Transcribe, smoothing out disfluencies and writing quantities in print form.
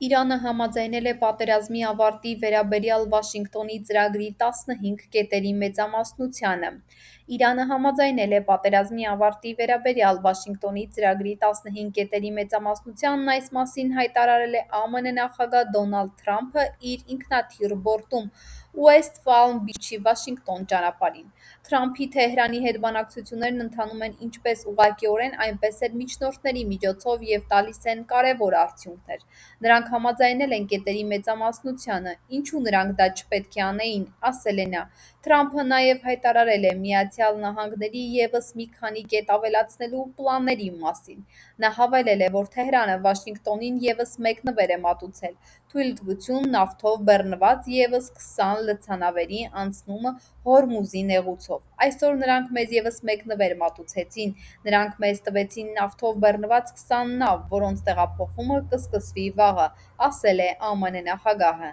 Իրանը համաձայնել է պատերազմի ավարտի վերաբերյալ Վաշինգտոնի ծրագրի 15 կետերի մեծամասնությանը։ Իրանը համաձայնել է պատերազմի ավարտի վերաբերյալ Վաշինգտոնի ծրագրի 15 կետերի մեծամասնությանն այս մասին հայտարարել է ԱՄՆ նախագահ Դոնալդ Թրամփը իր ինքնաթիռ բորտում Ուեսթ Պալմ Բիչի Վաշինգտոն ճանապարհին։ Թրամփի Թեհրանի հետ բանակցություններն ընթանում են ինչպես ուղղակիորեն, այնպես էլ միջնորդների միջոցով և տալիս են կարևոր արդյունքներ։ Նրանք համաձայնել են կետերի մեծամասնությանը, ինչու նրանք դա չպետք է անեին, ասել է նա։ Թրամփը նաև հայտարարել է ԱՄՆ-ի ևս մի քանի կետ ավելացնելու պլանների մասին։ Նա հավելել է, որ Թեհրանը Վաշինգտոնին ևս մեկ նվեր է մատուցել՝ թույլտվություն նավթով բեռնված ևս 20 լցանավերի անցումը Հորմուզի նեղուցով։ Այսօր նրանք մեզ ևս մեկ նվեր մատուցեցին։ Նրանք մեզ տվեցին նավթով բեռնված 20 նավ, որոնց տեղափոխումը կսկսվի վաղը, ասել է ԱՄՆ նախագահը։